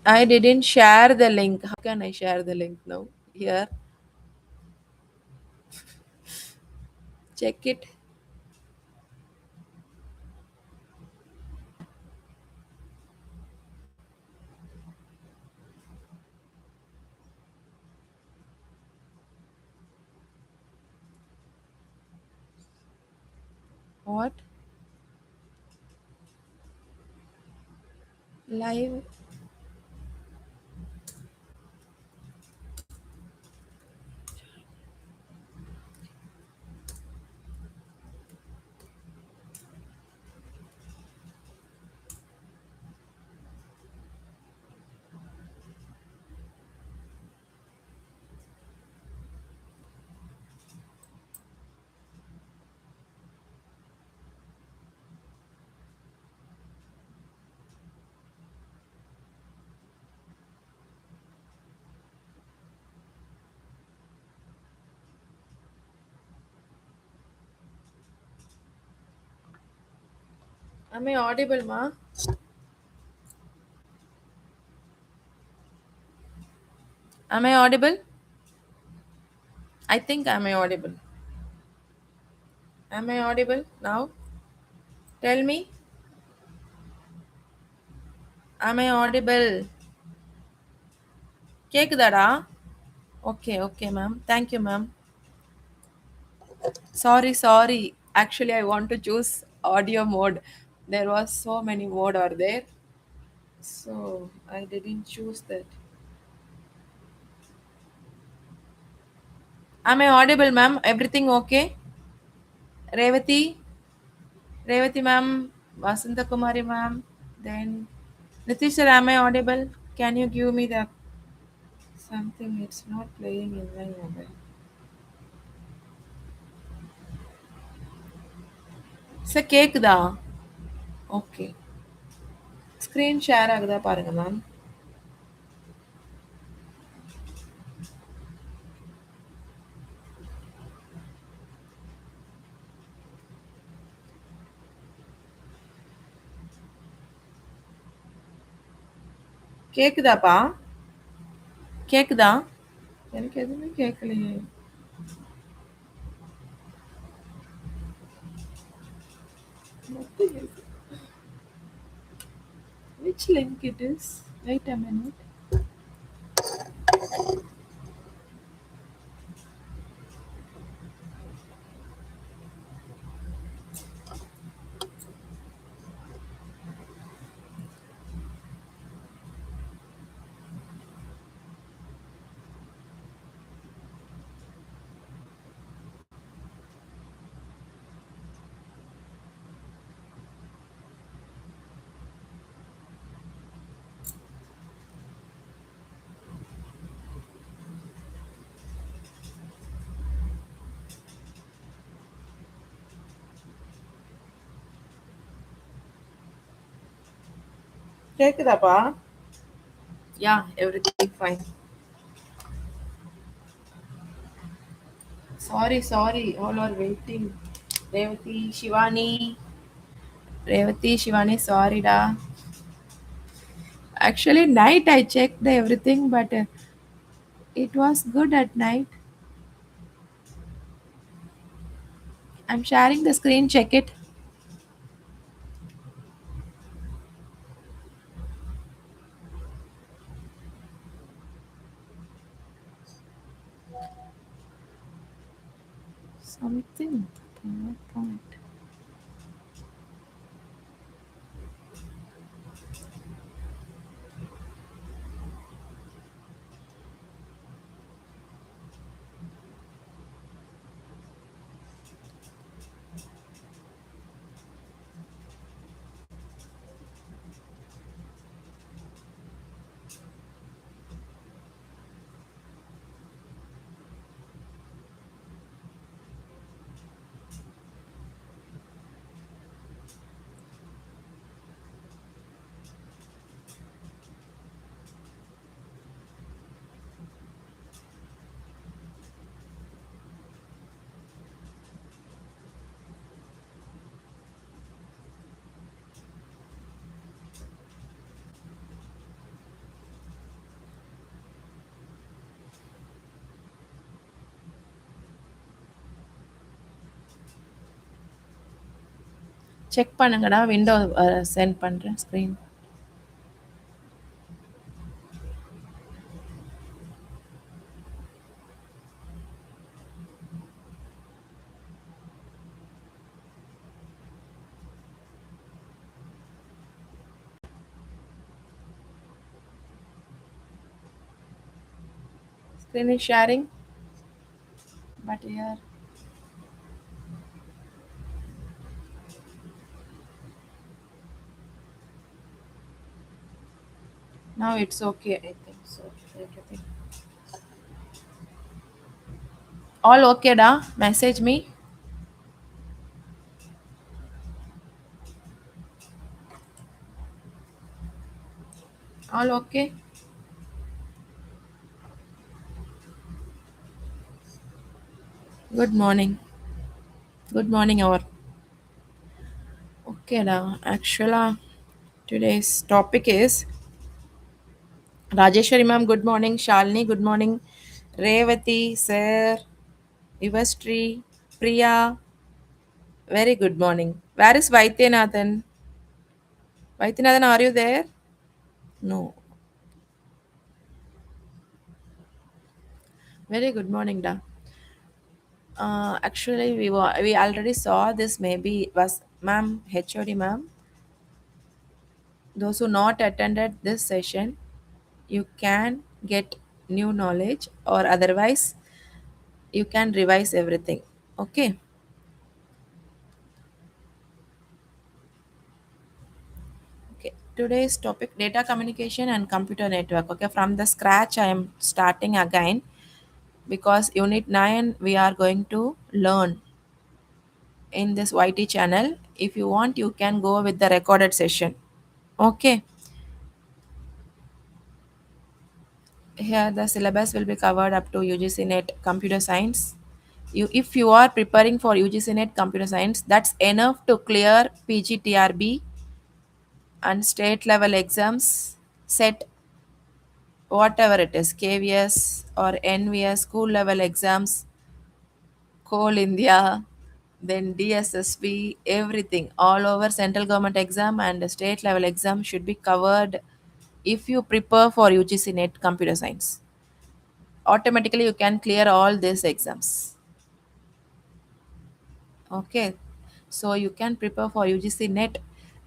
I didn't share the link. How can I share the link now? Here, check it. What? Live? Am I audible, ma? Am I audible? I think am I audible? Am I audible now? Tell me. Am I audible? கேக்குதாடா? Okay, okay, ma'am. Thank you, ma'am. Sorry, sorry. Actually, I want to choose audio mode. There was so many mode are there, so I didn't choose that. Am I audible, ma'am? Everything okay? Revati, Revati, ma'am, Vasanta Kumari, ma'am. Then Nitish sir, am I audible? Can you give me the something? It's not playing in my mobile. Sir, கேக்குதா? Okay. Screen share ஆகுதா பாருங்க, ma'am. கேக்குதாப்பா? கேக்குதா? எனக்கு எதுவுமே கேட்கலையே. Nothing is. Which link it is? Wait a minute. கேக்குதாப்பா? Yeah, everything fine. Sorry, sorry. All are waiting. Revati, Shivani. Revati, Shivani, sorry da. Actually, night I checked everything, but it was good at night. I'm sharing the screen. Check it. Something. PowerPoint. Check பண்ணுங்கடா window sent பண்ணுறேன் screen. Screen is sharing, but here now it's okay. I think so. Everything. All okay, da? Message me. All okay. Good morning. Good morning, our. Okay, da. Actually, today's topic is Rajeshwari ma'am. Good morning. Shalini. Good morning. Revati, sir. Ivastri, Priya. Very good morning. Where is Vaityanathan? Vaityanathan, are you there? No. Very good morning, da. Actually, we already saw this. Maybe it was ma'am HOD ma'am. Those who not attended this session, you can get new knowledge, or otherwise you can revise everything. Okay. Okay. Today's topic data communication and computer network. Okay. From the scratch, I am starting again because Unit 9 we are going to learn in this YT channel. If you want, you can go with the recorded session. Okay. Here the syllabus will be covered up to UGC NET Computer Science. If you are preparing for UGC NET Computer Science, that's enough to clear PGTRB and state level exams, set whatever it is, KVS or NVS, school level exams, Coal India, then DSSP, everything, all over central government exam and state level exam should be covered if you prepare for UGC NET Computer Science. Automatically you can clear all these exams. Okay, so you can prepare for UGC NET,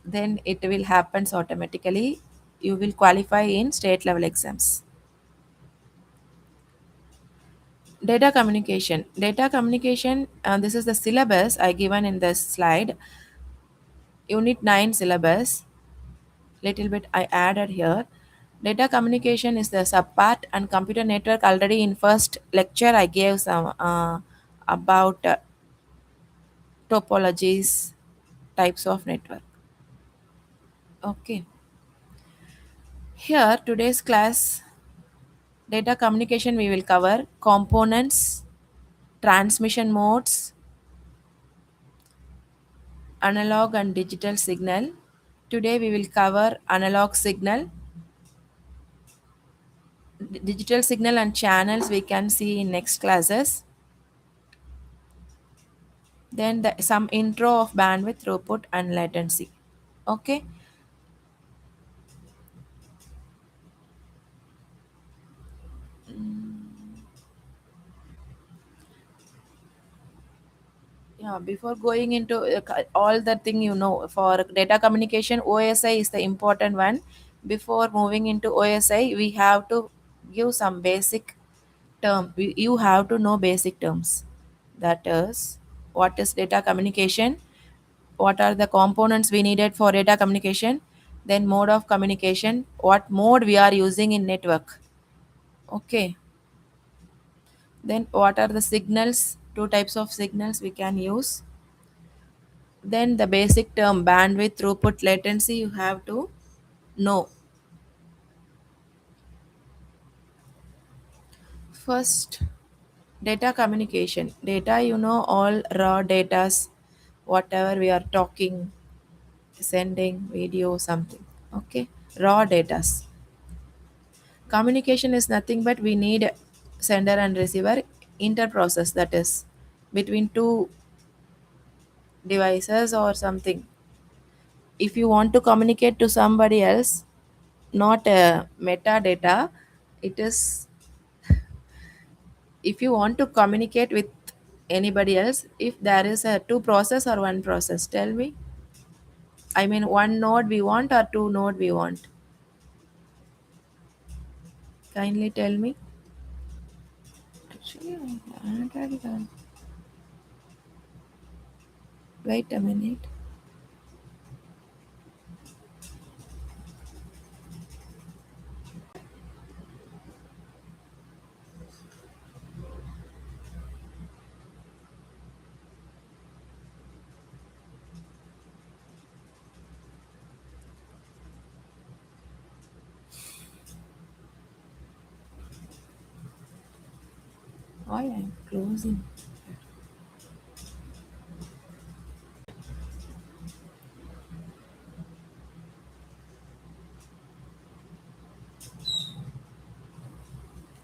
then it will happens automatically. You will qualify in state level exams. Data communication, this is the syllabus I given in this slide. Unit 9 syllabus, little bit I added here. Data communication is the subpart, and computer network already in first lecture I gave some about topologies, types of network. Okay. Here, today's class, data communication, we will cover components, transmission modes, analog and digital signal. Today, we will cover analog signal, digital signal and channels we can see in next classes. Then some intro of bandwidth, throughput and latency. Okay. Yeah, before going into all the thing, for data communication, OSI is the important one. Before moving into OSI, we have to give some basic term. You have to know basic terms. That is, what is data communication? What are the components we needed for data communication? Then mode of communication. What mode we are using in network? Okay. Then what are the signals? Two types of signals we can use. Then the basic term bandwidth, throughput, latency you have to know. First, data communication. Data, all raw datas, whatever we are talking, sending, video, something. Okay, raw datas. Communication is nothing but we need sender and receiver interprocess, that is between two devices or something. If you want to communicate to somebody else, not metadata, it is, if you want to communicate with anybody else, if there is a two process or one process, tell me. I mean, one node we want or two node we want? Kindly tell me. Actually, I haven't read it all. Wait a minute. Why I'm closing?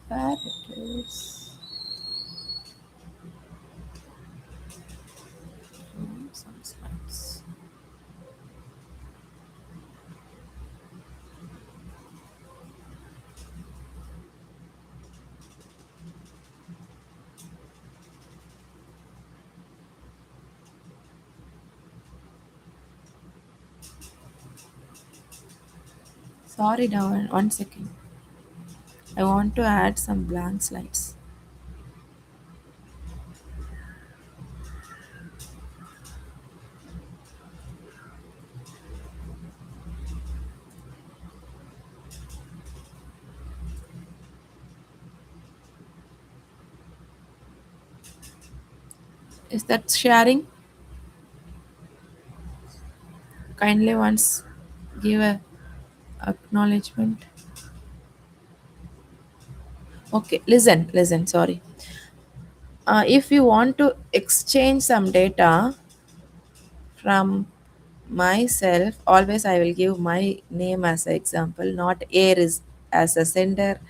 Where it is? Some slides. Sorry, down. One second. I want to add some blank slides. Is that sharing? Kindly once give a acknowledgement. Okay, listen. Sorry. If you want to exchange some data from myself, always I will give my name as an example, not A as a sender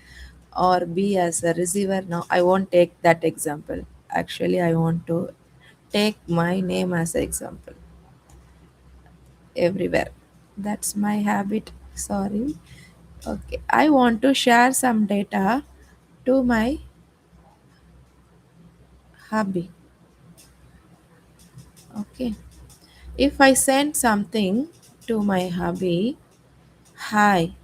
or B as a receiver. Now I won't take that example. Actually, I want to take my name as an example everywhere. That's my habit. Sorry. Okay. I want to share some data to my hubby. Okay. If I send something to my hubby, hi.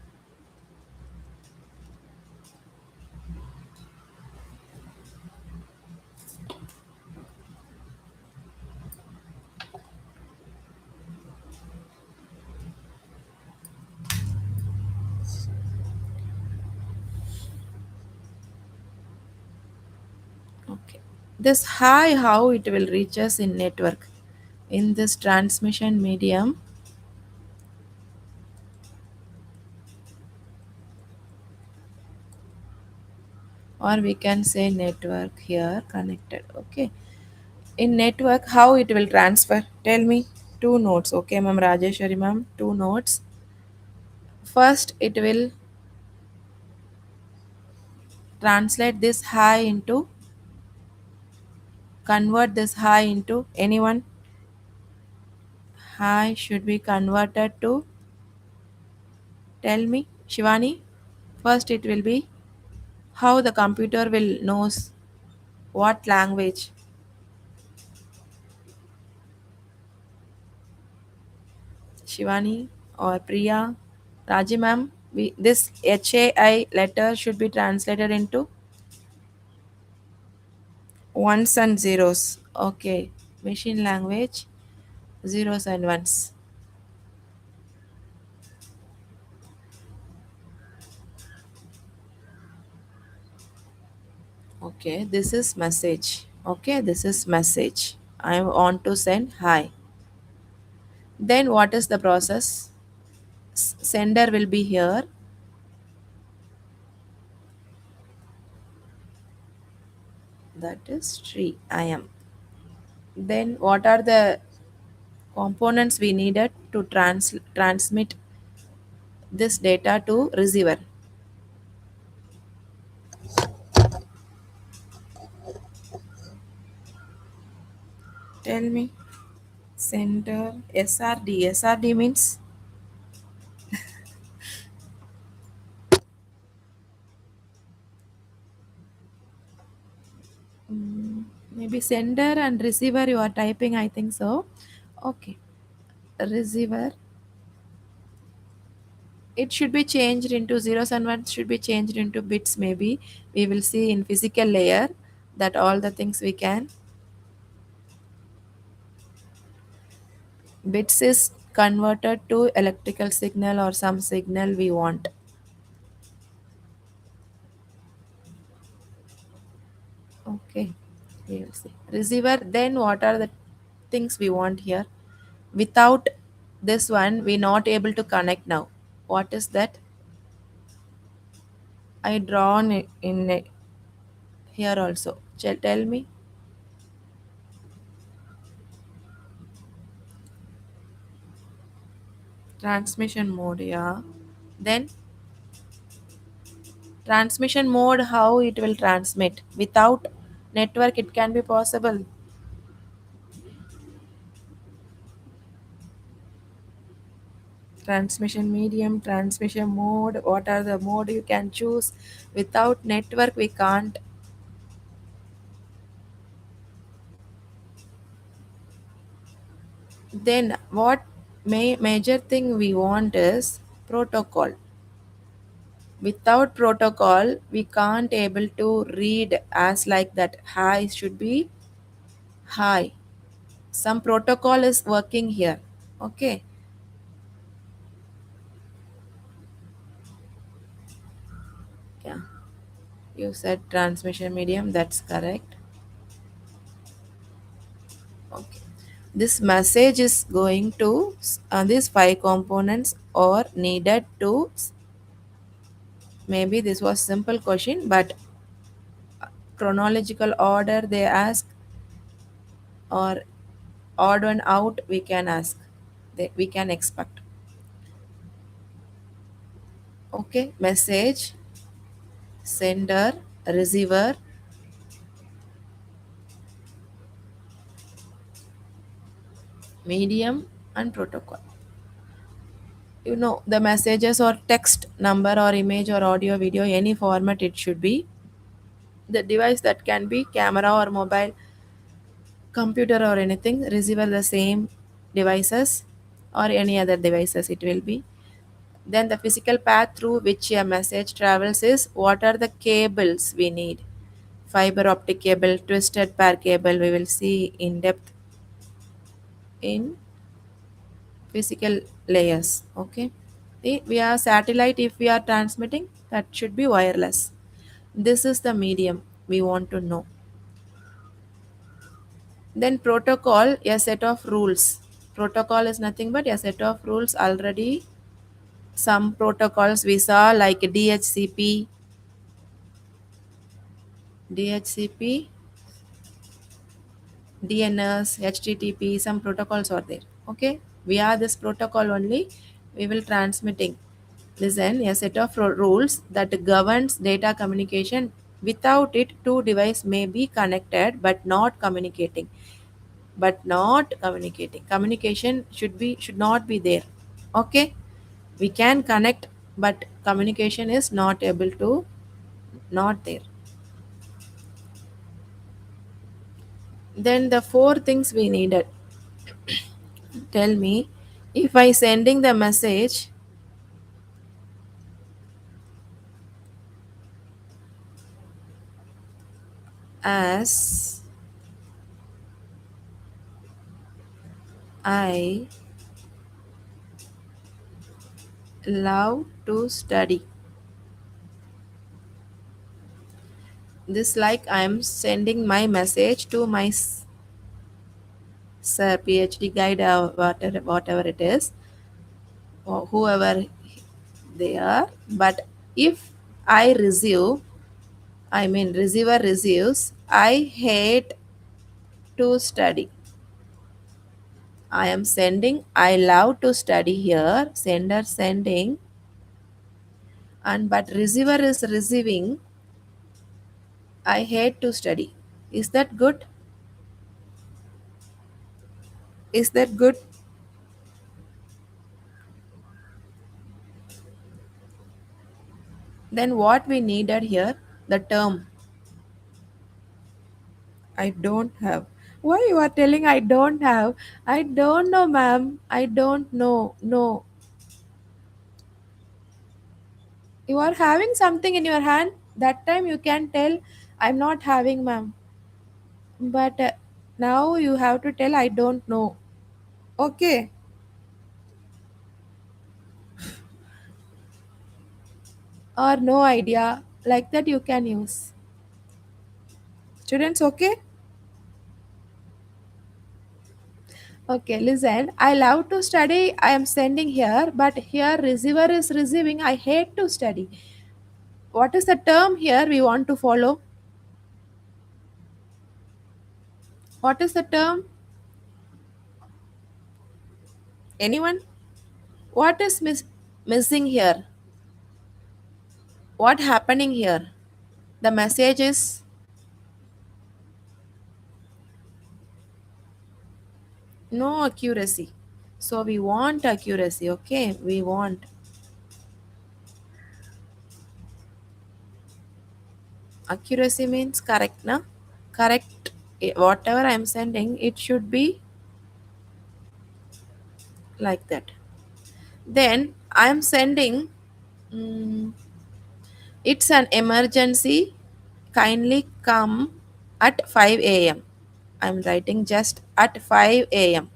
Okay. This hi, how it will reach us in network in this transmission medium, or we can say network here connected. Okay. In network, how it will transfer? Tell me. Two nodes. Okay, ma'am Rajeshwari ma'am. Two nodes. First, it will translate this hi into, convert this hi into anyone. Hi should be converted to, tell me, Shivani. First, it will be how the computer will knows what language. Shivani or Priya. Raji ma'am, this HAI letter should be translated into ones and zeros. Okay. Machine language, zeros and ones. Okay, this is message. Okay, this is message. I want to send hi. Then what is the process? Sender will be here. That is tree. I am. Then what are the components we needed to transmit this data to receiver? Tell me. Center SRD means maybe sender and receiver you are typing, I think so. Okay. Receiver, it should be changed into zeros and ones, should be changed into bits maybe. We will see in physical layer that all the things we can. Bits is converted to electrical signal or some signal we want. Okay, we will see. Receiver, then what are the things we want here? Without this one, we not able to connect now. What is that? I drawn it in it here also. Tell me. Transmission mode, yeah. Then transmission mode, how it will transmit. Without network, it can be possible. Transmission medium, transmission mode, what are the mode you can choose. Without network, we can't. Then what major thing we want is protocol. Without protocol, we can't able to read as like that. Hi should be hi. Some protocol is working here. Okay. Yeah. You said transmission medium. That's correct. Okay. This message is going to these five components or needed to. Maybe this was simple question, but chronological order they ask or odd one out we can ask. We can expect. Okay. Message, sender, receiver, medium, and protocol. The messages or text, number or image or audio, video, any format it should be. The device that can be camera or mobile, computer or anything, receiver the same devices or any other devices it will be. Then the physical path through which a message travels is what are the cables we need. Fiber optic cable, twisted pair cable, we will see in depth in physical layers. Okay. We are satellite, if we are transmitting, that should be wireless. This is the medium we want to know. Then protocol, a set of rules. Protocol is nothing but a set of rules already. Some protocols we saw like DHCP, DNS, HTTP, some protocols are there. Okay, we are this protocol only. We will transmitting. Listen, a set of rules that governs data communication. Without it, two devices may be connected but not communicating. Communication should not be there. Okay, we can connect, but communication is not able to not there. Then the four things we needed. Tell me, if I sending the message as I love to study. This like I'm sending my message to my sir, PhD guide, whatever it is, or whoever they are. But if I receive, I mean receiver receives, I hate to study. I am sending, I love to study here, sender sending, and but receiver is receiving, I hate to study. Is that good? Is that good? Then what we needed here, the term. I don't have. Why you are telling I don't have? I don't know, ma'am. I don't know. No. You are having something in your hand. That time you can tell I'm not having, ma'am. But now you have to tell I don't know. Okay. Or no idea. Like that you can use. Students, okay? Okay, listen. I love to study. I am sending here, but here receiver is receiving. I hate to study. What is the term here we want to follow? What is the term? Anyone? What is missing here? What happening here? The message is no accuracy. So we want accuracy, okay? We want accuracy means correct, na? Correct. Whatever I'm sending, it should be like that. Then I'm sending. mm, it's an emergency. Kindly come at 5 a.m. I'm writing just at 5 a.m.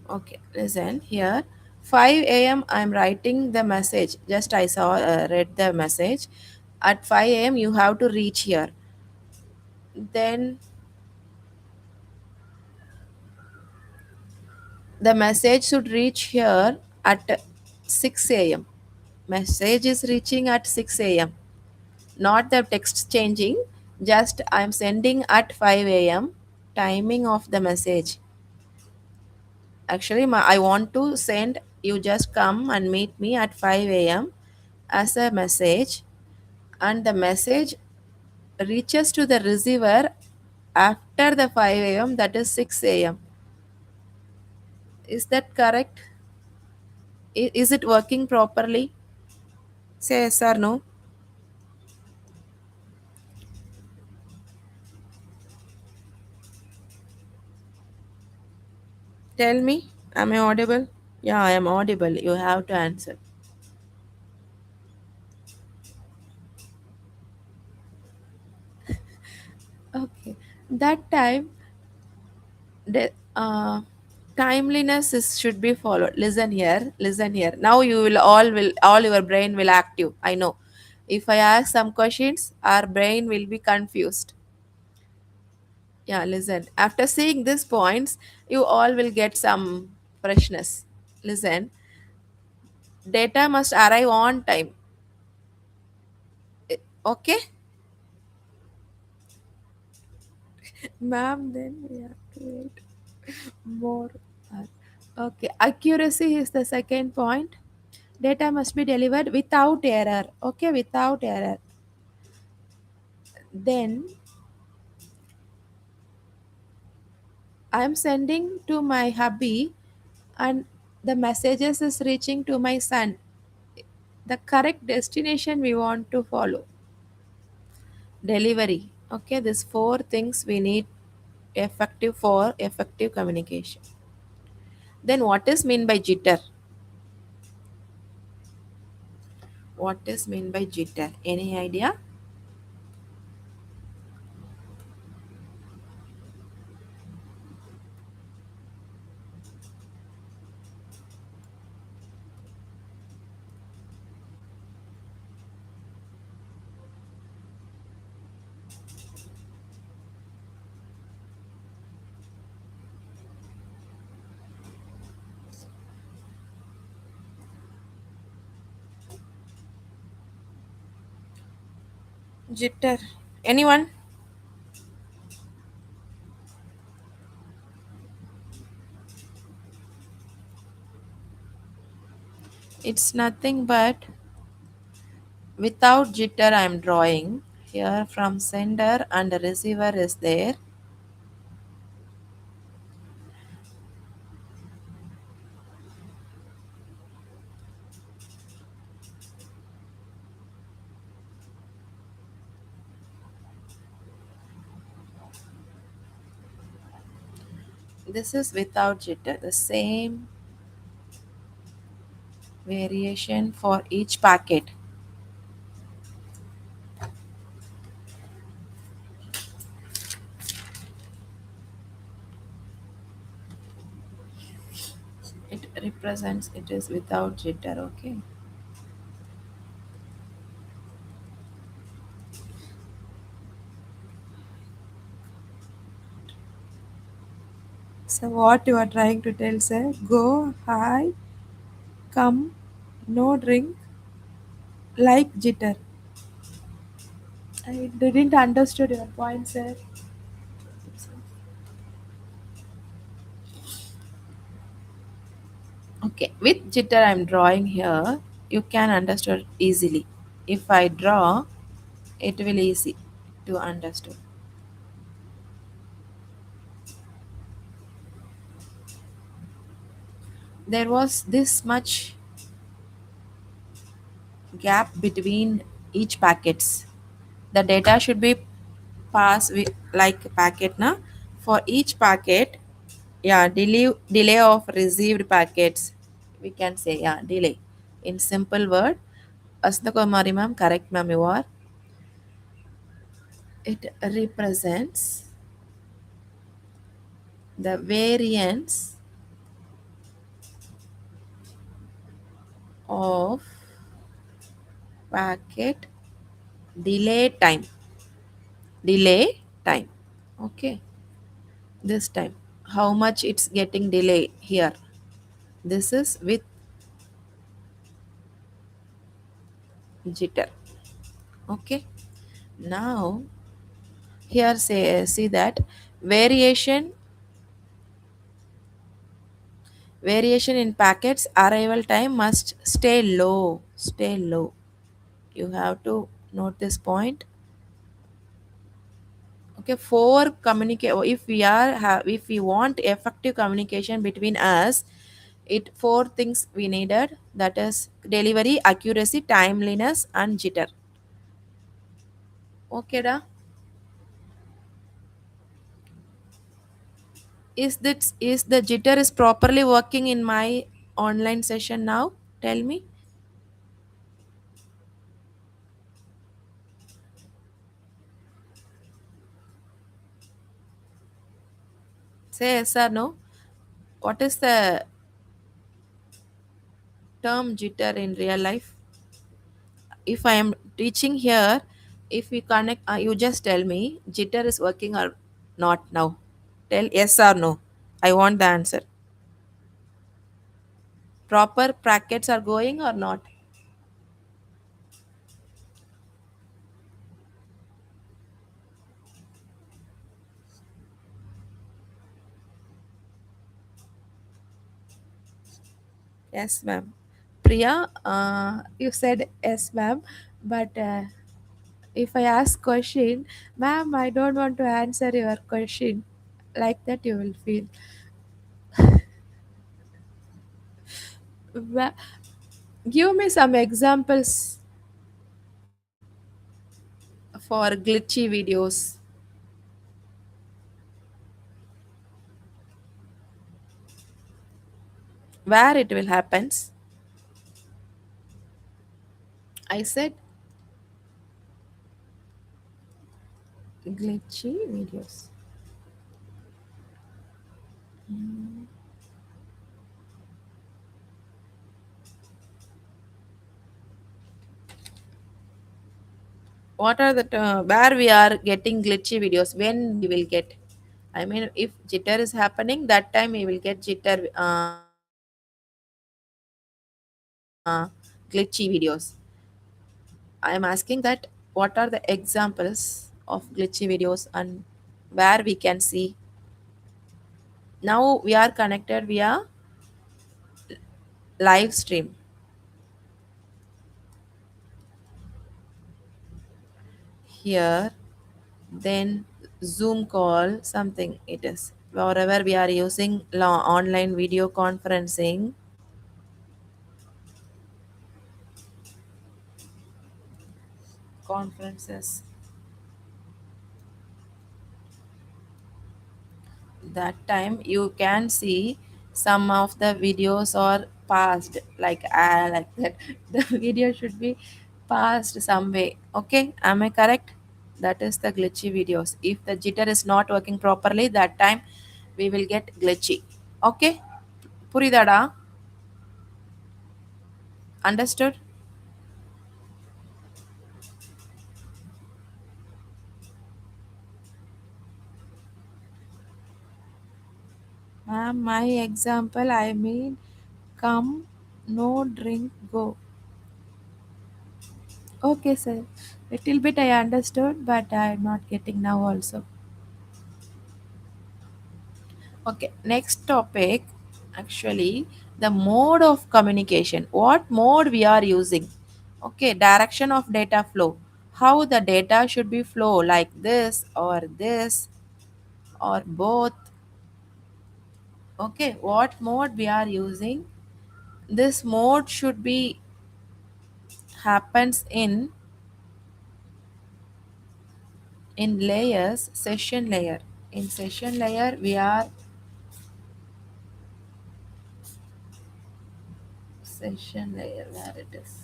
Okay, listen here. 5 a.m. I'm writing the message. Just I saw read the message. At 5 a.m. you have to reach here. Then the message should reach here at 6 a.m. Message is reaching at 6 a.m. Not the text changing. Just I'm sending at 5 a.m. Timing of the message. Actually, I want to send you just come and meet me at 5 a.m. as a message, and the message reaches to the receiver after the 5 a.m., that is 6 a.m. Is that correct? Is it working properly? Say yes or no. Tell me, am I audible? Yeah, I am audible. You have to answer. Okay. That time, the timeliness should be followed. Listen here. Listen here. Now you will all your brain will active. I know. If I ask some questions, our brain will be confused. Yeah, listen. After seeing these points, you all will get some freshness. Listen, data must arrive on time. Okay? Ma'am, then we have to wait more. hour. Okay, accuracy is the second point. Data must be delivered without error. Okay, without error. Then I'm sending to my hubby, and the messages is reaching to my son. The correct destination we want to follow. Delivery. Okay, these four things we need effective for effective communication. Then what is mean by jitter? What is mean by jitter? Any idea? Jitter. Anyone? It's nothing but without jitter I'm drawing. Here from sender and receiver is there. This is without jitter. The same variation for each packet. It represents it is without jitter. Okay. So what you are trying to tell, sir? Go, hi, come, no drink, like jitter. I didn't understood your point, sir. Okay, with jitter I'm drawing here. You can understand easily. If I draw, it will easy to understand. There was this much gap between each packets. The data should be passed with like packet na. For each packet, yeah, delay of received packets. We can say yeah, delay. In simple word, Asna Kumari ma'am, correct ma'am, you are. It represents the variance of packet delay time. Delay time. Okay. This time. How much it's getting delay here. This is with jitter. Okay. Now here say see that variation variation in packets arrival time must stay low. Stay low. You have to note this point. Okay, for communicate if we are if we want effective communication between us, it four things we needed, that is delivery, accuracy, timeliness, and jitter. Okay, da. Is the jitter is properly working in my online session now? Tell me. Say yes or no. What is the term jitter in real life? If I am teaching here, if we connect, you just tell me jitter is working or not now. Tell yes or no. I want the answer. Proper brackets are going or not? Yes, ma'am. Priya, you said yes, ma'am. But if I ask question, ma'am, I don't want to answer your question. Like that, you will feel. Wa- Give me some examples for glitchy videos. Where it will happens. I said glitchy videos. What are the where we are getting glitchy videos? When we will get? I mean, if jitter is happening, that time we will get jitter glitchy videos. I am asking that what are the examples of glitchy videos and where we can see. Now we are connected via live stream. here, then Zoom call, something it is. Wherever we are using online video conferences, that time you can see some of the videos are passed like that. The video should be passed some way. Okay, am I correct? That is the glitchy videos. If the jitter is not working properly, that time we will get glitchy. Okay, puridada, understood? Ma'am, my example, I mean, come, no drink, go. Okay, sir. Little bit I understood, but I'm not getting now also. Okay, next topic, actually, the mode of communication. What mode we are using? Okay, direction of data flow. How the data should be flow, like this or both. Okay, what mode we are using? This mode should be happens in layers, session layer. In session layer, we are session layer where it is.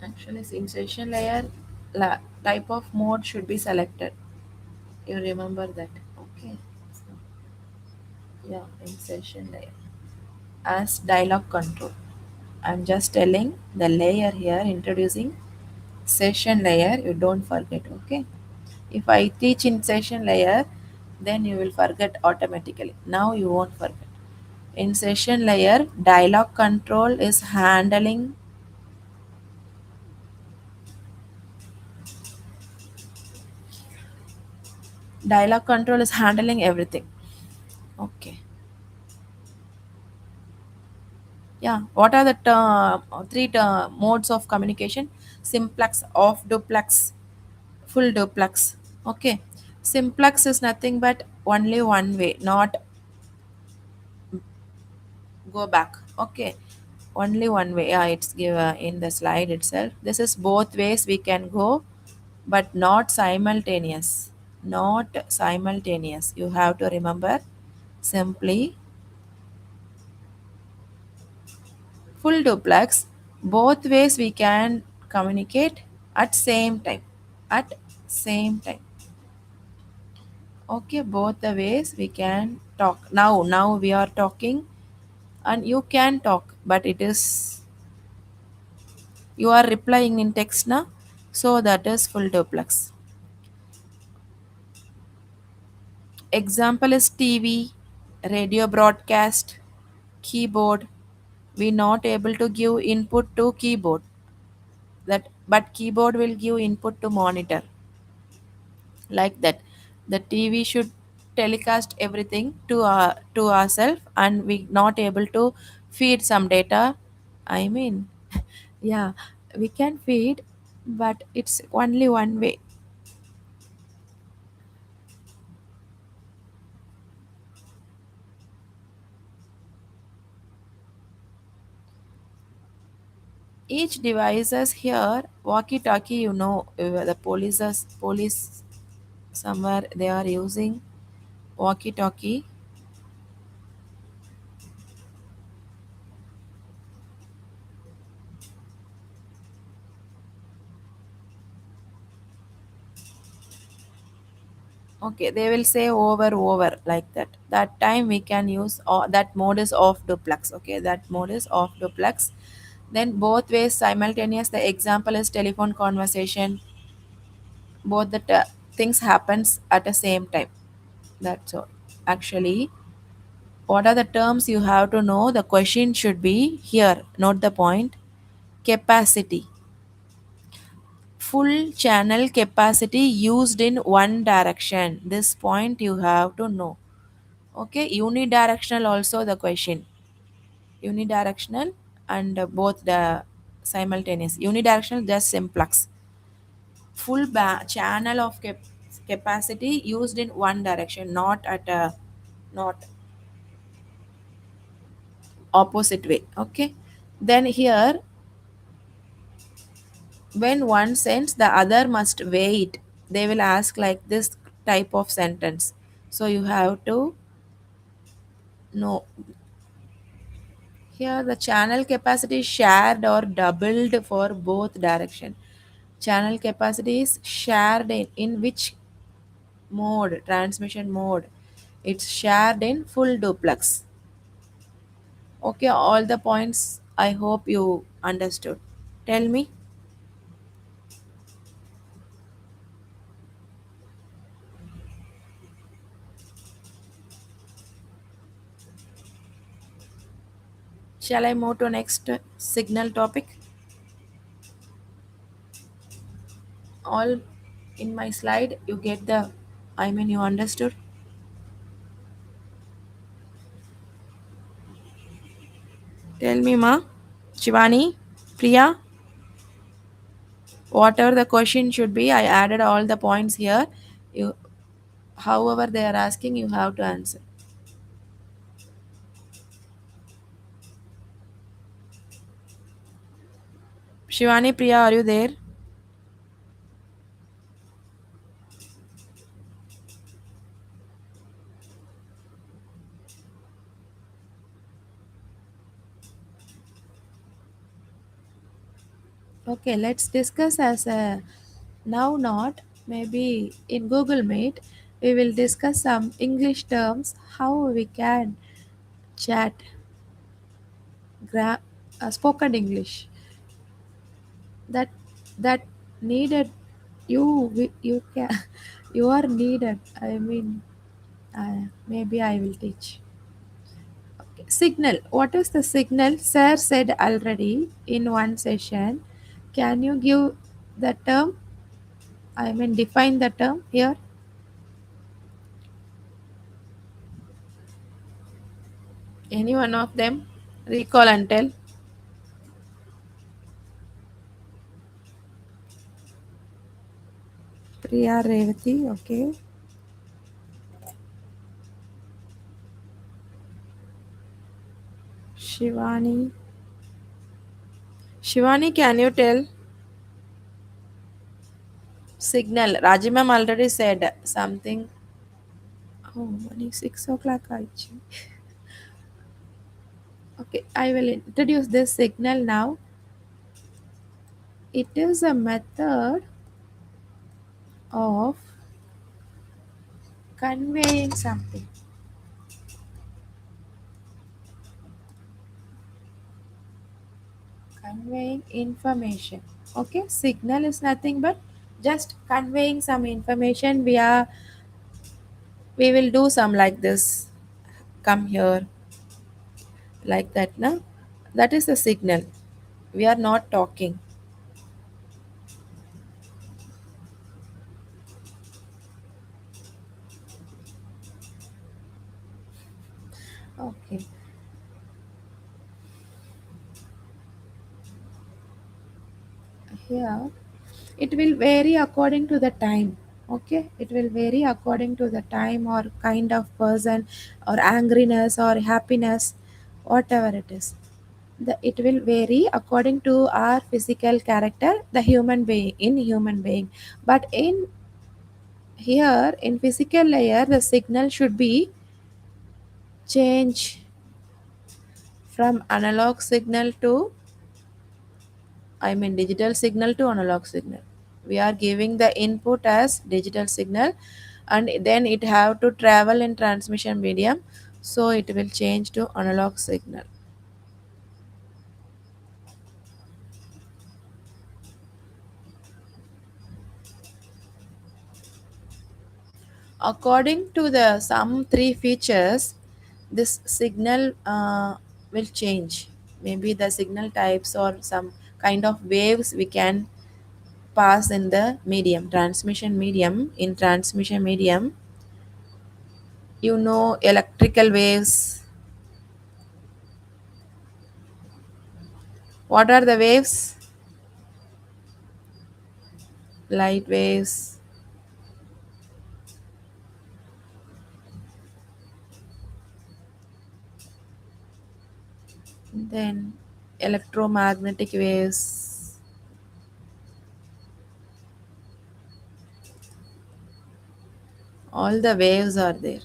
Actually, in session layer, type of mode should be selected. You remember that? Okay. So, yeah, in session layer as dialog control. I'm just telling the layer here, introducing session layer. You don't forget. Okay. If I teach in session layer, then you will forget automatically. Now you won't forget. In session layer, dialog control is handling everything. Okay. Yeah. What are the three modes of communication? Simplex, off duplex, full duplex. Okay. Simplex is nothing but only one way, not go back. Okay. Only one way. Yeah, it's give in the slide itself. This is both ways we can go, but not simultaneous. Not simultaneous. You have to remember simply full duplex. Both ways we can communicate at same time. At same time. Okay, both the ways we can talk. Now we are talking and you can talk, but it is you are replying in text now. So that is full duplex. Example is TV, radio broadcast, keyboard. We not able to give input to keyboard. That but keyboard will give input to monitor, like that. The TV should telecast everything to ourselves, and we not able to feed some data. I mean, yeah, we can feed, but it's only one way. Each devices here, walkie talkie, the police somewhere they are using walkie talkie. Okay, they will say over like that. That time we can use that mode is off duplex. Okay, that mode is off duplex. Then both ways simultaneous. The example is telephone conversation. Both the things happens at the same time. That's all. Actually, what are the terms you have to know? The question should be here. Note the point. Capacity. Full channel capacity used in one direction. This point you have to know. Okay, unidirectional also the question. Unidirectional and both the simultaneous. Unidirectional just simplex. Full channel of capacity used in one direction, not at a not opposite way. Okay. Then here, when one sends, the other must wait. They will ask like this type of sentence. So you have to know. Here the channel capacity is shared or doubled for both direction. Channel capacity is shared in which mode? Transmission mode. It's shared in full duplex. Okay, all the points I hope you understood. Tell me, shall I move to next signal topic? All in my slide, you get the, I mean, you understood? Tell me, Ma. Shivani, Priya, whatever the question should be, I added all the points here. You, however they are asking, you have to answer. Shivani, Priya, are you there? Okay, let's discuss as a now not maybe in Google Meet we will discuss some English terms how we can chat spoken English that that needed you can you are needed. I mean, maybe I will teach. Okay. Signal. What is the signal? Sir said already in one session. Can you give the term? I mean, define the term here. Any one of them? Recall and tell. Priya Revati, okay. Shivani. Shivani, can you tell? Signal. Rajimam already said something. Oh, morning 6 o'clock. Okay, I will introduce this signal now. It is a method of conveying something, conveying information. Okay, signal is nothing but just conveying some information. We will do some like this. Come here, like that. Now, that is the signal. We are not talking. Okay. Here, it will vary according to the time. Okay, it will vary according to the time or kind of person or angriness or happiness, whatever it is. It will vary according to our physical character, the human being in human being. But in here in physical layer, the signal should be change from analog signal to, I mean, digital signal to analog signal. We are giving the input as digital signal, and then it have to travel in transmission medium, so it will change to analog signal. According to the some three features, this signal will change. Maybe the signal types or some kind of waves we can pass in the medium, transmission medium. In transmission medium, You know electrical waves. What are the waves? Light waves, then electromagnetic waves. All the waves are there.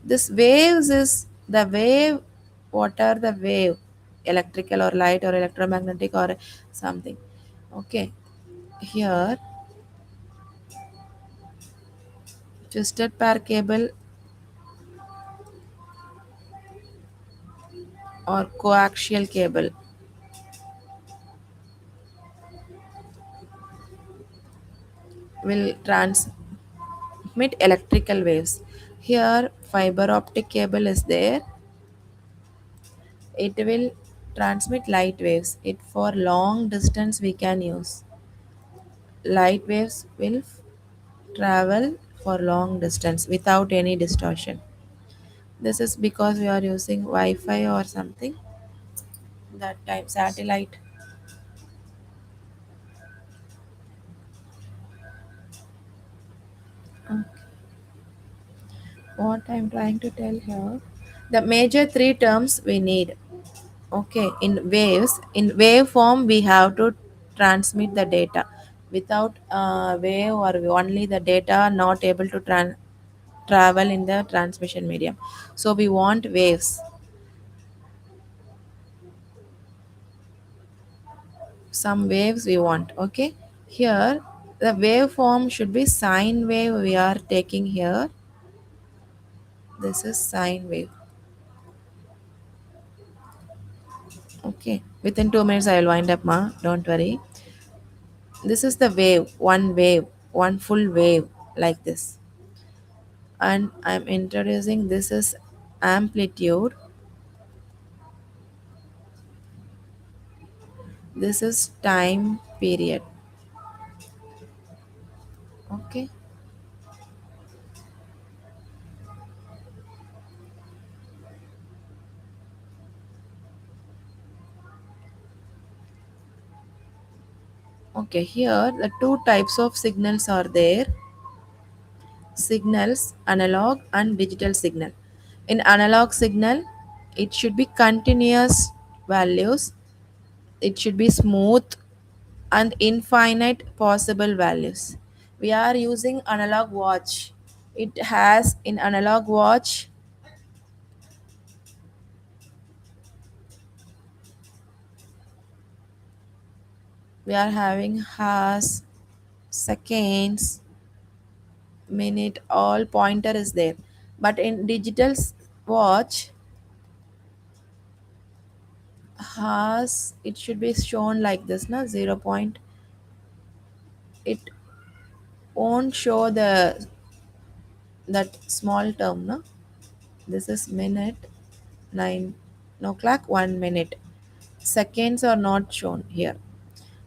This waves is the wave. What are the wave? Electrical or light or electromagnetic or something. Okay. Here, twisted pair cable or coaxial cable will transmit electrical waves. Here, fiber optic cable is there. It will transmit light waves. It for long distance we can use. Light waves will travel for long distance without any distortion. This is because we are using Wi-Fi or something. That time satellite. Okay. What I'm trying to tell here, the major three terms we need. Okay, in waves, in wave form, we have to transmit the data. Without wave or only the data not able to travel in the transmission medium. So we want waves. Some waves we want. Okay, here the waveform should be sine wave. We are taking here. This is sine wave. Okay, within 2 minutes I will wind up, ma. Don't worry. This is the wave, one full wave like this. And I'm introducing this is amplitude, this is time period. Okay, okay, here the two types of signals are there: signals, analog and digital signal. In analog signal, it should be continuous values, it should be smooth and infinite possible values. We are using analog watch. It has in analog watch, we are having hours, seconds, minute, all pointer is there. But in digital watch, hours, it should be shown like this, na 0 point. It won't show the that small term, no. This is minute, 9 o'clock, 1 minute. Seconds are not shown here.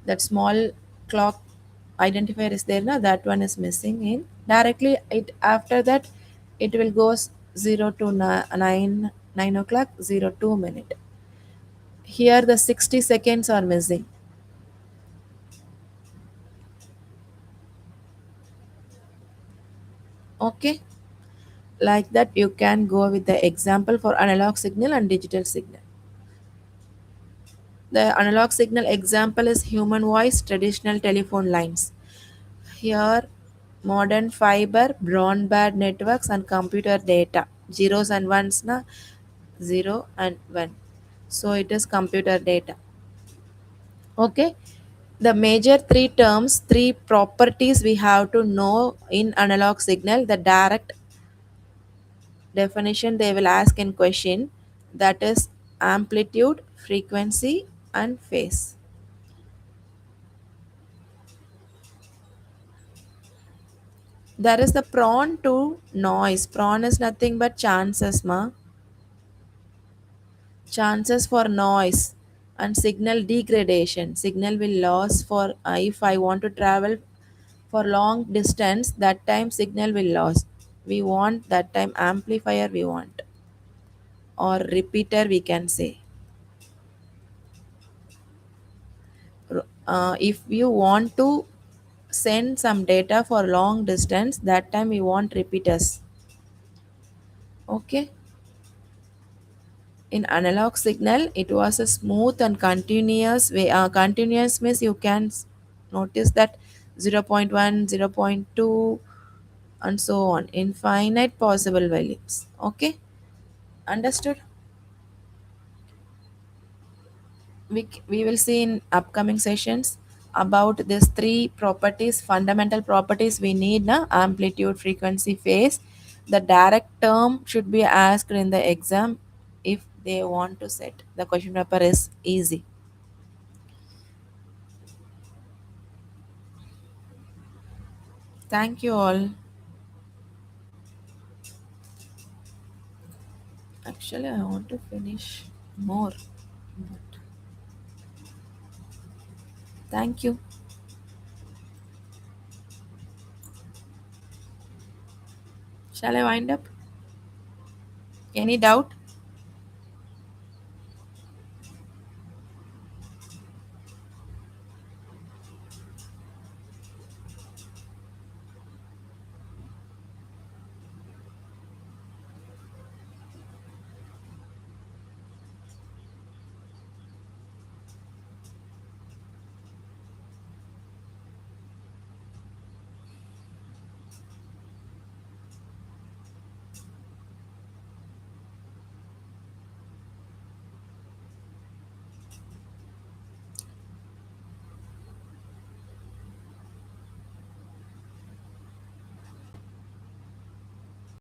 That small clock identifier is there, na, that one is missing in directly. It after that it will go 0 to 9 o'clock, 02 minute. Here the 60 seconds are missing. Okay, like that you can go with the example for analog signal and digital signal. The analog signal example is human voice, traditional telephone lines. Here, modern fiber, broadband networks, and computer data. Zeros and ones, na 0 and 1. So it is computer data. Okay. The major three terms, three properties we have to know in analog signal. The direct definition they will ask in question, that is amplitude, frequency, and phase. There is the prone to noise. Prone is nothing but chances, ma. Chances for noise and signal degradation. Signal will lose for if I want to travel for long distance, that time signal will lose. we want that time amplifier we want, or repeater we can say. If you want to send some data for long distance, that time we want repeaters. Okay. In analog signal it was a smooth and continuous way. Continuous means you can notice that zero point 0.1, 0.2, and so on, infinite possible values. Okay, understood. We will see in upcoming sessions about these three properties, fundamental properties we need na: amplitude, frequency, phase. The direct term should be asked in the exam. If they want to set the question paper is easy. Thank you all. Actually, I want to finish more. But thank you. Shall I wind up? Any doubt?